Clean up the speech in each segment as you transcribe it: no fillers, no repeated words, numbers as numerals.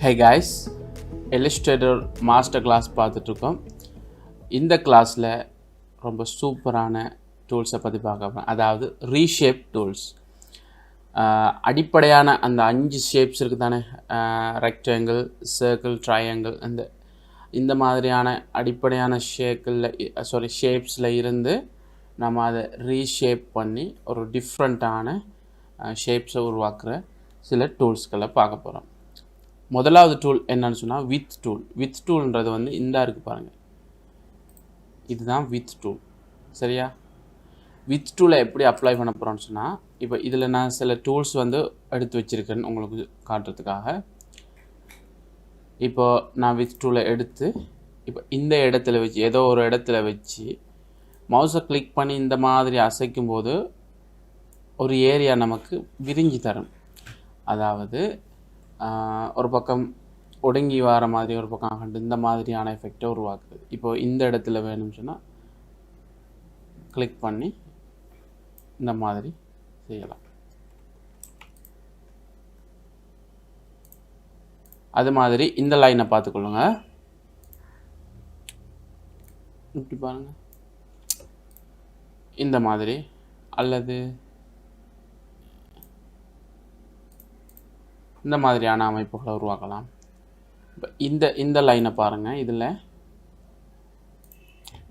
Hey guys, Illustrator master class பார்த்துட்ருக்கோம். இந்த கிளாஸில் ரொம்ப சூப்பரான டூல்ஸை பற்றி பார்க்க போகிறோம். அதாவது ரீஷேப் டூல்ஸ். அடிப்படையான அந்த 5 ஷேப்ஸ் இருக்குது தானே, ரெக்டாங்கிள், சர்க்கிள், ட்ரையாங்கிள், இந்த மாதிரியான அடிப்படையான ஷேப்ஸில் இருந்து நம்ம அதை ரீஷேப் பண்ணி ஒரு டிஃப்ரெண்ட்டான ஷேப்ஸை உருவாக்குற சில டூல்ஸ்களை பார்க்க போகிறோம். முதலாவது டூல் என்னன்னு சொன்னால் வித் டூல். வித் டூல்ன்றது இந்த இருக்குது பாருங்கள், இதுதான் வித் டூல். சரியா? வித் டூலை எப்படி அப்ளை பண்ண போகிறோன்னு சொன்னால், இப்போ இதில் நான் சில டூல்ஸ் எடுத்து வச்சுருக்கேன்னு உங்களுக்கு காட்டுறதுக்காக. இப்போ நான் வித் டூலை எடுத்து இப்போ இந்த இடத்துல வச்சு, ஏதோ ஒரு இடத்துல வச்சு மவுஸை கிளிக் பண்ணி இந்த மாதிரி அசைக்கும் போது ஒரு ஏரியா நமக்கு விரிஞ்சு தரும். அதாவது ஒரு பக்கம் ஒடுங்கி வர மாதிரி, ஒரு பக்கம் கண்டு இந்த மாதிரியான எஃபெக்டை உருவாக்குது. இப்போ இந்த இடத்துல வேணும்னு சொன்னால் கிளிக் பண்ணி இந்த மாதிரி செய்யலாம். அது மாதிரி இந்த லைனை பார்த்துக்கொள்ளுங்க. இப்படி பாருங்க, இந்த மாதிரி, அல்லது இந்த மாதிரியான அமைப்புகளை உருவாக்கலாம். இப்போ இந்த லைனை பாருங்கள். இதில்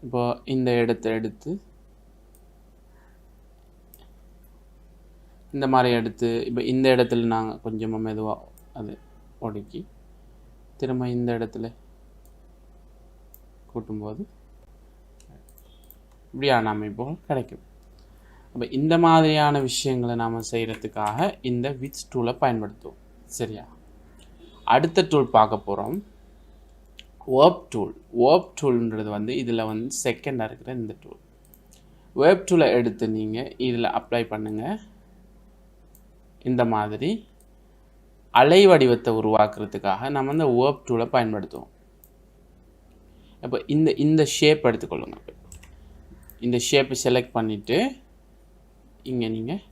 இப்போ இந்த இடத்தை எடுத்து இந்த மாதிரி எடுத்து, இப்போ இந்த இடத்துல நாங்கள் கொஞ்சமாக மெதுவாக அது ஒடுக்கி திரும்ப இந்த இடத்துல கூட்டும்போது இப்படியான அமைப்புகள் கிடைக்கும். அப்போ இந்த மாதிரியான விஷயங்களை நாம் செய்கிறதுக்காக இந்த வித் டூலை பயன்படுத்துவோம். சரியா? அடுத்த டூல் பார்க்க போகிறோம், வேர்ப் டூல். வேர்ப் டூல்ன்றது இதில் செகண்டாக இருக்கிற இந்த டூல். வேர்ப் டூலை எடுத்து நீங்கள் இதில் அப்ளை பண்ணுங்கள். இந்த மாதிரி அலை வடிவத்தை உருவாக்குறதுக்காக நம்ம இந்த வேர்ப் டூலை பயன்படுத்துவோம். இப்போ இந்த ஷேப் எடுத்துக்கொள்ளுங்க. இந்த ஷேப்பை செலக்ட் பண்ணிவிட்டு இங்கே நீங்கள்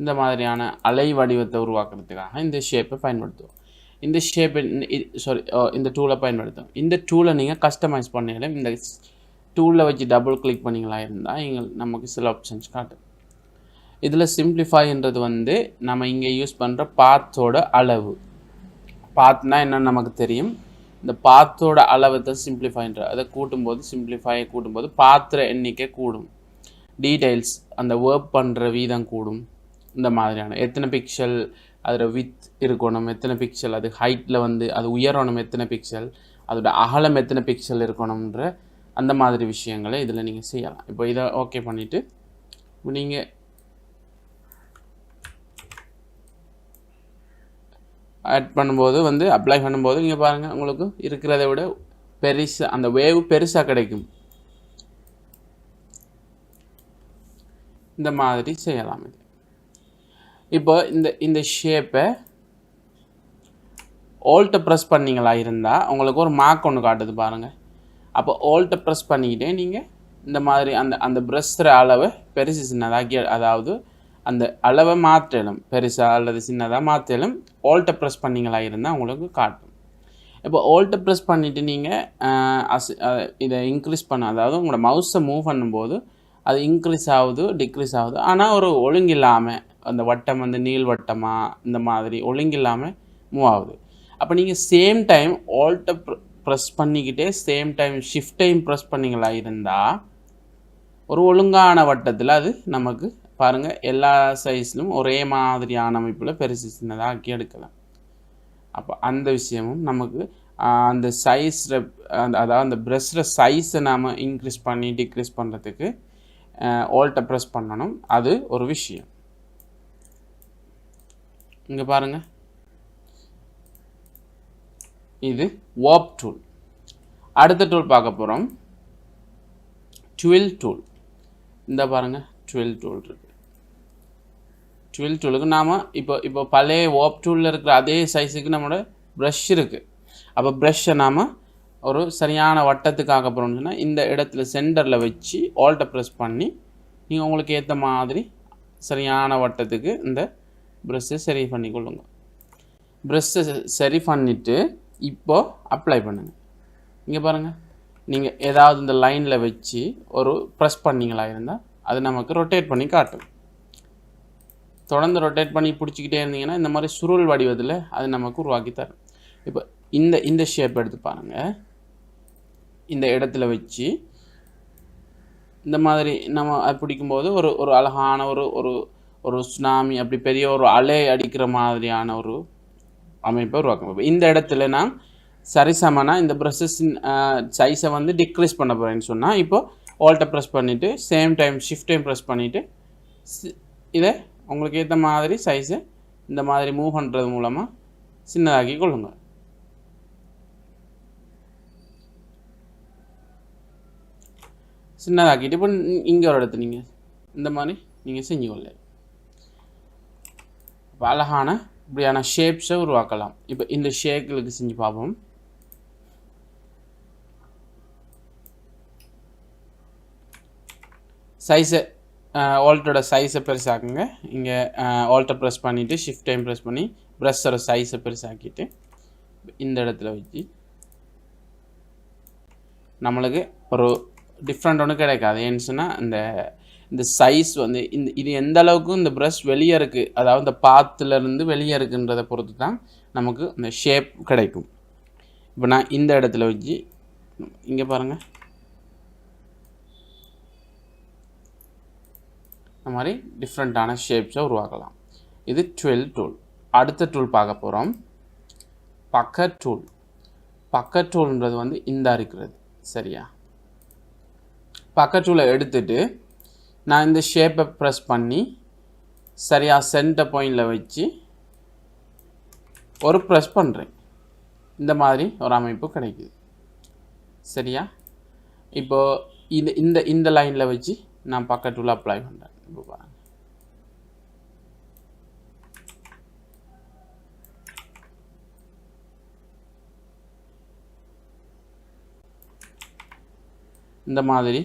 இந்த மாதிரியான அலை வடிவத்தை உருவாக்குறதுக்காக இந்த ஷேப்பை பயன்படுத்துவோம். இந்த ஷேப்பை இந்த டூலை பயன்படுத்துவோம். இந்த டூலை நீங்கள் கஸ்டமைஸ் பண்ணாலும் இந்த டூலில் வச்சு டபுள் கிளிக் பண்ணிங்களா இருந்தால் நமக்கு சில ஆப்ஷன்ஸ் காட்டும். இதில் சிம்பிளிஃபைன்றது நம்ம இங்கே யூஸ் பண்ணுற பாத்தோட அளவு. பாத்னா என்னன்னு நமக்கு தெரியும். இந்த பாத்தோட அளவை தான் சிம்பிளிஃபைன்ற, அதை கூட்டும்போது பாத்திர எண்ணிக்கை கூடும். டீடைல்ஸ், அந்த ஒர்க் பண்ணுற வீதம் கூடும். இந்த மாதிரியான எத்தனை பிக்சல் அதில் வித் இருக்கணும், எத்தனை பிக்சல் அது ஹைட்டில் அது உயரணும், எத்தனை பிக்சல் அதோட அகலம், எத்தனை பிக்சல் இருக்கணுன்ற அந்த மாதிரி விஷயங்களை இதில் நீங்கள் செய்யலாம். இப்போ இதை ஓகே பண்ணிவிட்டு நீங்கள் ஆட் பண்ணும்போது அப்ளை பண்ணும்போது நீங்கள் பாருங்கள், உங்களுக்கு இருக்கிறத விட பெருசாக அந்த வேவ் பெருசாக கிடைக்கும். இந்த மாதிரி செய்யலாம். இது இப்போ இந்த ஷேப்பை ஆல்ட்டை ப்ரெஸ் பண்ணிங்களா இருந்தால் உங்களுக்கு ஒரு மார்க் ஒன்று காட்டுது பாருங்கள். அப்போ ஆல்ட்டை ப்ரெஸ் பண்ணிக்கிட்டே நீங்கள் இந்த மாதிரி அந்த ப்ரெஸ்ஸுற அளவை பெருசு சின்னதாக்கி, அதாவது அந்த அளவை மாற்றலும், பெருசாக அல்லது சின்னதாக மாற்றலும் ஆல்ட்டை ப்ரெஸ் பண்ணிங்களா இருந்தால் உங்களுக்கு காட்டும். இப்போ ஆல்ட்டை ப்ரெஸ் பண்ணிவிட்டு நீங்கள் இதை இன்க்ரீஸ் பண்ண, அதாவது உங்களோட மவுஸை மூவ் பண்ணும்போது அது இன்க்ரீஸ் ஆகுது, டிக்ரீஸ் ஆகுது. ஆனால் ஒரு ஒழுங்கு இல்லாமல் அந்த வட்டம் நீள் வட்டமாக இந்த மாதிரி ஒழுங்கு இல்லாமல் மூவ் ஆகுது. அப்போ நீங்கள் சேம் டைம் ஆல்ட்டை ப்ரெஸ் பண்ணிக்கிட்டே சேம் டைம் ஷிஃப்டையும் ப்ரெஸ் பண்ணிங்களா இருந்தால் ஒரு ஒழுங்கான வட்டத்தில் அது நமக்கு பாருங்கள் எல்லா சைஸ்லும் ஒரே மாதிரியான அமைப்பில் பெருசு சின்னதாக்கி எடுக்கலாம். அப்போ அந்த விஷயமும் நமக்கு அந்த சைஸில் அதாவது அந்த ப்ரெஷ்ஷில் சைஸை நாம் இன்க்ரீஸ் பண்ணி டிக்ரீஸ் பண்ணுறதுக்கு ஆல்ட்டை ப்ரெஸ் பண்ணணும். அது ஒரு விஷயம். இங்கே பாருங்கள், இது வேர்ப் டூல். அடுத்த டூல் பார்க்க போகிறோம், ட்வில் டூல். இந்த பாருங்கள், ட்வில் டூல் இருக்குது. ட்வில் டூலுக்கு நாம் இப்போ பழைய வேர்ப் டூலில் இருக்கிற அதே சைஸுக்கு நம்மளோட ப்ரஷ் இருக்குது. அப்போ ப்ரஷ்ஷை நாம் ஒரு சரியான வட்டத்துக்கு ஆக்க போகிறோம்னு சொன்னால் இந்த இடத்துல சென்டரில் வச்சு ஆல்ட்டை ப்ரெஸ் பண்ணி நீங்கள் உங்களுக்கு ஏற்ற மாதிரி சரியான வட்டத்துக்கு இந்த ப்ரெஷ்ஷை சரி பண்ணிக்கொள்ளுங்க. ப்ரெஷ்ஷை சரி பண்ணிவிட்டு இப்போது அப்ளை பண்ணுங்கள். இங்கே பாருங்கள், நீங்கள் ஏதாவது இந்த லைனில் வச்சு ஒரு ப்ரெஸ் பண்ணிங்களா இருந்தால் அது நமக்கு ரொட்டேட் பண்ணி காட்டும். தொடர்ந்து ரொட்டேட் பண்ணி பிடிச்சிக்கிட்டே இருந்தீங்கன்னா இந்த மாதிரி சுருள் வடிவத்தில் அது நமக்கு உருவாக்கி தரும். இப்போ இந்த ஷேப் எடுத்து பாருங்கள். இந்த இடத்துல வச்சு இந்த மாதிரி நம்ம அது பிடிக்கும்போது ஒரு அழகான ஒரு சுனாமி அப்படி பெரிய ஒரு அலை அடிக்கிற மாதிரியான ஒரு அமைப்பை உருவாக்கும். இந்த இடத்துல நான் சரிசமனாக இந்த ப்ரெஷ்ஷின் சைஸை வந்து டிக்ரீஸ் பண்ண போகிறேன்னு சொன்னால் இப்போ ஆல்ட்டை ப்ரெஸ் பண்ணிவிட்டு சேம் டைம் ஷிஃப்டையும் ப்ரெஸ் பண்ணிவிட்டு இதை உங்களுக்கு ஏற்ற மாதிரி சைஸை இந்த மாதிரி மூவ் பண்ணுறது மூலமாக சின்னதாக்கி கொள்ளுங்கள். சின்னதாக்கிட்டு இப்போ இங்கே ஒரு இடத்து நீங்கள் இந்த மாதிரி நீங்கள் செஞ்சு கொள்ள இப்போ அழகான இப்படியான ஷேப்ஸை உருவாக்கலாம். இப்போ இந்த ஷேப்களுக்கு செஞ்சு பார்ப்போம். சைஸை ஆல்ட்டோட சைஸை பெருசாக்குங்க. இங்கே ஆல்ட்டை ப்ரெஸ் பண்ணிவிட்டு ஷிஃப்ட் டைம் ப்ரெஸ் பண்ணி ப்ரெஷ்ஷோட சைஸை பெருசாக்கிட்டு இந்த இடத்துல வச்சு நம்மளுக்கு ஒரு டிஃப்ரெண்ட் ஒன்று கிடைக்காது. ஏன்னு சொன்னால் இந்த சைஸ் வந்து இது எந்த அளவுக்கு இந்த ப்ரஷ் வெளியே இருக்குது, அதாவது இந்த பாத்துலேருந்து வெளியே இருக்குன்றதை பொறுத்து தான் நமக்கு இந்த ஷேப் கிடைக்கும். இப்போ நான் இந்த இடத்துல வச்சு இங்கே பாருங்கள், இந்த மாதிரி டிஃப்ரெண்ட்டான ஷேப்ஸை உருவாக்கலாம். இது 12 டூல். அடுத்த டூல் பார்க்க போகிறோம், பக்கர் டூல். பக்கர் டூல்ன்றது வந்து இந்த இருக்கிறது சரியா. பக்கர் டூலை எடுத்துட்டு நான் இந்த ஷேப்பை ப்ரெஸ் பண்ணி சரியாக சென்டர் பாயிண்டில் வச்சு ஒரு ப்ரெஸ் பண்ணுறேன். இந்த மாதிரி ஒரு அமைப்பு கிடைக்குது சரியா. இப்போது இந்த லைனில் வச்சு நான் பக்கர் டூலை அப்ளை பண்ணுறேன். இப்போ பாருங்கள், இந்த மாதிரி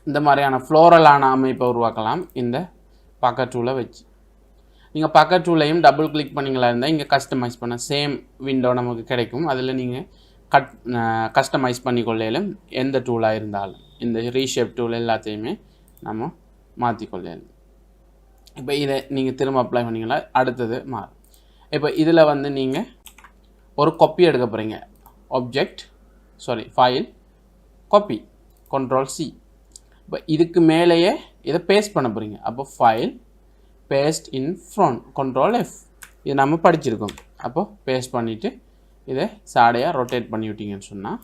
இந்த மாதிரியான ஃப்ளோரலான அமைப்பை உருவாக்கலாம் இந்த பக்கர் டூலை வச்சு. நீங்கள் பக்கர் டூலையும் டபுள் கிளிக் பண்ணிங்களா இருந்தால் இங்கே கஸ்டமைஸ் பண்ண சேம் விண்டோ நமக்கு கிடைக்கும். அதில் நீங்கள் கஸ்டமைஸ் பண்ணிக்கொள்ளையிலும் எந்த டூலாக இருந்தாலும் இந்த ரீஷேப் டூல் எல்லாத்தையுமே நம்ம மாற்றிக்கொள்ளலாம். இப்போ இதை நீங்கள் திரும்ப அப்ளை பண்ணிங்களா அடுத்தது மாறும். இப்போ இதில் வந்து நீங்கள் ஒரு காப்பி எடுக்க போகிறீங்க. File copy, Ctrl+C. இப்போ இதுக்கு மேலேயே இதை பேஸ்ட் பண்ண போகிறீங்க. அப்போ file based in front, Ctrl+F. இது நம்ம படிச்சிருக்கோம். அப்போது பேஸ்ட் பண்ணிவிட்டு இதை சாடையாக ரொட்டேட் பண்ணி விட்டிங்கன்னு சொன்னால்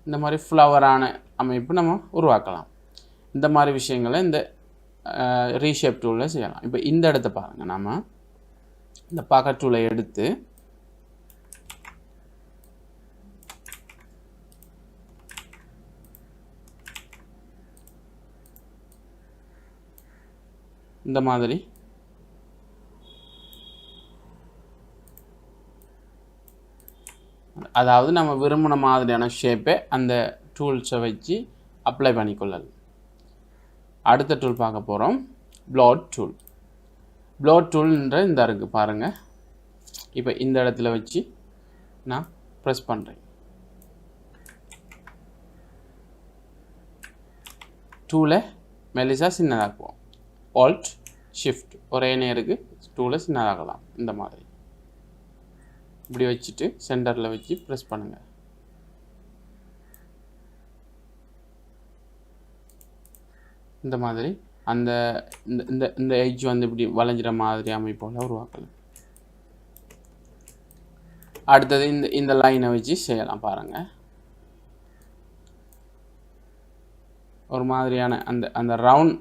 இந்த மாதிரி ஃப்ளவரான அமைப்பு நம்ம உருவாக்கலாம். இந்த மாதிரி விஷயங்களை இந்த ரீஷேப் டூலில் செய்யலாம். இப்போ இந்த இடத்த பாருங்கள், நம்ம இந்த பக்கர் டூலை எடுத்து இந்த மாதிரி அதாவது நம்ம விரும்பின மாதிரியான ஷேப்பை அந்த டூல்ஸை வச்சு அப்ளை பண்ணிக்கொள்ளலாம். அடுத்த டூல் பார்க்க போகிறோம், ப்ளாட் டூல். ப்ளாட் டூல்ன்ற இந்த இருக்குது பாருங்கள். இப்போ இந்த இடத்துல வச்சு நான் ப்ரெஸ் பண்ணுறேன். டூலை மெலிசா சின்னதாக்குவோம். Alt Shift ஒரே நேருக்கு டூலை சின்னதாகலாம். இந்த மாதிரி இப்படி வச்சுட்டு சென்டரில் வச்சு ப்ரெஸ் பண்ணுங்கள். இந்த மாதிரி அந்த இந்த எட்ஜ் வந்து இப்படி வளைஞ்சிற மாதிரி அமைப்போல் உருவாக்கலாம். அடுத்தது இந்த லைனை வச்சு செய்யலாம் பாருங்கள். ஒரு மாதிரியான அந்த ரவுண்ட்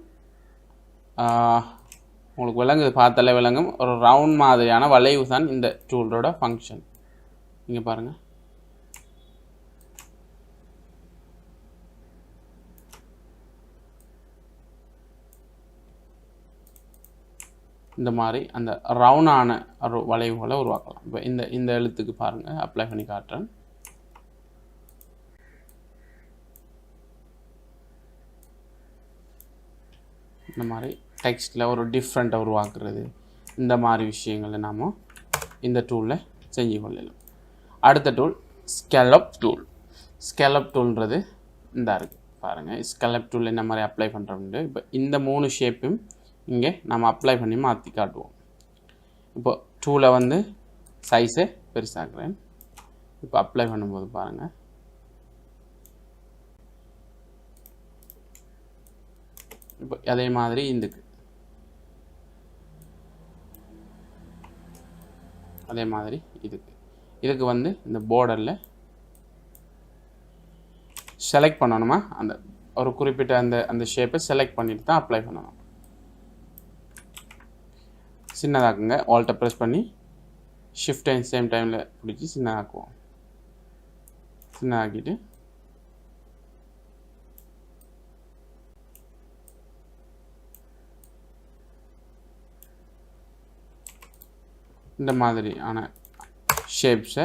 உங்களுக்கு விளங்குது, பார்த்தாலே விளங்கும். ஒரு ரவுண்ட் மாதிரியான வளைவு தான் இந்த டூலோட ஃபங்க்ஷன். இங்கே பாருங்கள், இந்த மாதிரி அந்த ரவுண்டான ஒரு வளைவுகளை உருவாக்கலாம். இப்போ இந்த எழுத்துக்கு பாருங்கள், அப்ளை பண்ணி காட்டுறேன். இந்த மாதிரி டெக்ஸ்ட்டில் ஒரு டிஃப்ரெண்ட்டாக உருவாக்குறது, இந்த மாதிரி விஷயங்களை நாம் இந்த டூலில் செஞ்சு கொள்ளலாம். அடுத்த டூல் ஸ்கேலப் டூல். ஸ்கேலப் டூல்ன்றது இந்த இருக்குது பாருங்கள். ஸ்கேலப் டூல் என்ன மாதிரி அப்ளை பண்ணுறோம்னு இப்போ இந்த 3 ஷேப்பையும் இங்கே நம்ம அப்ளை பண்ணி மாற்றி காட்டுவோம். இப்போ டூலை வந்து சைஸை பெருசாக்குறேன். இப்போ அப்ளை பண்ணும்போது பாருங்கள், இப்போ அதே மாதிரி அதே மாதிரி இதுக்கு வந்து இந்த பார்டரில் செலக்ட் பண்ணணுமா, அந்த ஒரு குறிப்பிட்ட அந்த ஷேப்பை செலக்ட் பண்ணிட்டு தான் அப்ளை பண்ணணும். சின்னதாக்குங்க, ஆல்ட்டை ப்ரெஸ் பண்ணி ஷிஃப்ட் அண்ட் சேம் டைமில் பிடிச்சி சின்னதாக்குவோம். சின்னதாக்கிட்டு இந்த மாதிரியான ஷேப்ஸை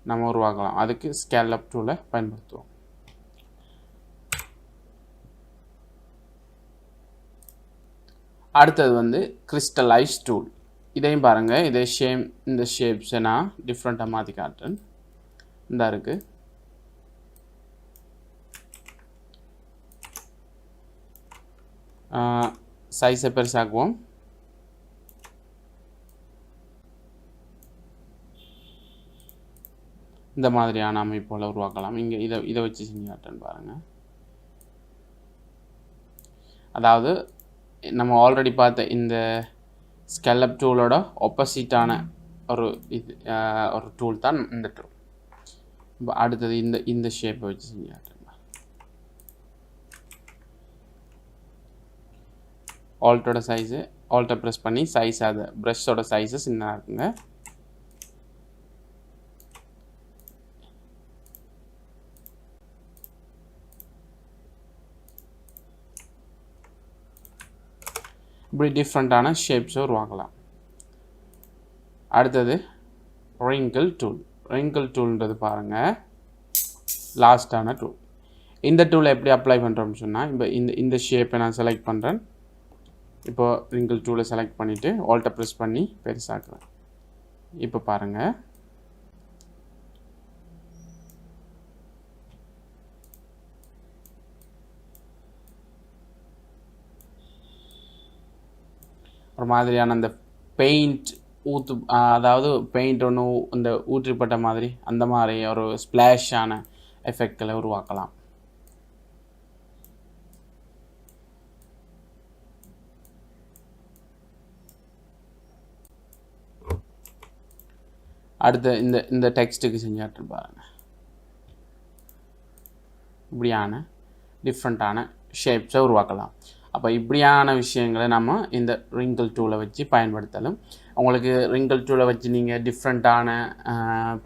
நம்ம உருவாக்கலாம். அதுக்கு ஸ்கேலப் டூலை பயன்படுத்துவோம். அடுத்தது வந்து கிறிஸ்டலைஸ் டூல். இதையும் பாருங்கள், இந்த ஷேப்ஸை நான் டிஃப்ரெண்ட்டாக மாற்றி காட்டுறேன். இந்த இருக்குது சைஸை பெருசாக்குவோம். இந்த மாதிரியான அமைப்போல் உருவாக்கலாம். இங்கே இதை வச்சு செஞ்சு காட்டுறேன்னு பாருங்கள். அதாவது நம்ம ஆல்ரெடி பார்த்த இந்த ஸ்கேலப் டூலோட ஆப்போசிட்டான ஒரு டூல் தான் இந்த டூல். இப்போ அடுத்தது இந்த ஷேப்பை வச்சு செஞ்சு காட்டுறேன். ஆல்ட்டை ப்ரெஸ் பண்ணி அது ப்ரஷோட சைஸை சின்னதாக இருக்குங்க. இப்படி டிஃப்ரெண்ட்டான ஷேப்ஸை உருவாக்கலாம். அடுத்தது ரிங்கிள் டூல். ரிங்கிள் டூல்ன்றது பாருங்கள் லாஸ்ட்டான டூல். இந்த டூலை எப்படி அப்ளை பண்ணுறோம்னு சொன்னால், இப்போ இந்த ஷேப்பை நான் செலக்ட் பண்ணுறேன். இப்போது ரிங்கிள் டூலை செலக்ட் பண்ணிவிட்டு ஆல்ட்டை ப்ரெஸ் பண்ணி பெருசாக்குறேன். இப்போ பாருங்கள், ஒரு மாதிரியான அந்த பெயிண்ட் அதாவது பெயிண்ட் ஒன்று இந்த ஊற்றிப்பட்ட மாதிரி அந்த மாதிரி ஒரு ஸ்ப்ளாஷான எஃபெக்ட்களை உருவாக்கலாம். அடுத்து இந்த டெக்ஸ்ட்டுக்கு செஞ்சாட்டு பாருங்கள். இப்படியான டிஃப்ரெண்ட்டான ஷேப்ஸை உருவாக்கலாம். அப்போ இப்படியான விஷயங்களை நம்ம இந்த ரிங்கிள் டூலை வச்சு பயன்படுத்தலாம். உங்களுக்கு ரிங்கிள் டூலை வச்சு நீங்கள் டிஃப்ரெண்ட்டான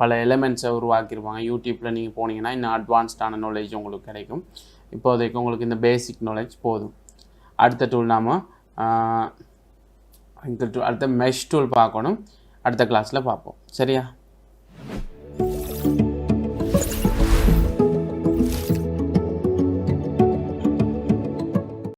பல எலிமெண்ட்ஸை உருவாக்கிடுவாங்க. யூடியூப்பில் நீங்கள் போனீங்கன்னா இன்னும் அட்வான்ஸ்டான நாலேஜ் உங்களுக்கு கிடைக்கும். இப்போதைக்கு உங்களுக்கு இந்த பேசிக் நாலேஜ் போதும். அடுத்த டூல் நாம் ரிங்கிள் டூல், அடுத்த மெஷ் டூல் பார்க்கணும். அடுத்த கிளாஸில் பார்ப்போம். சரியா?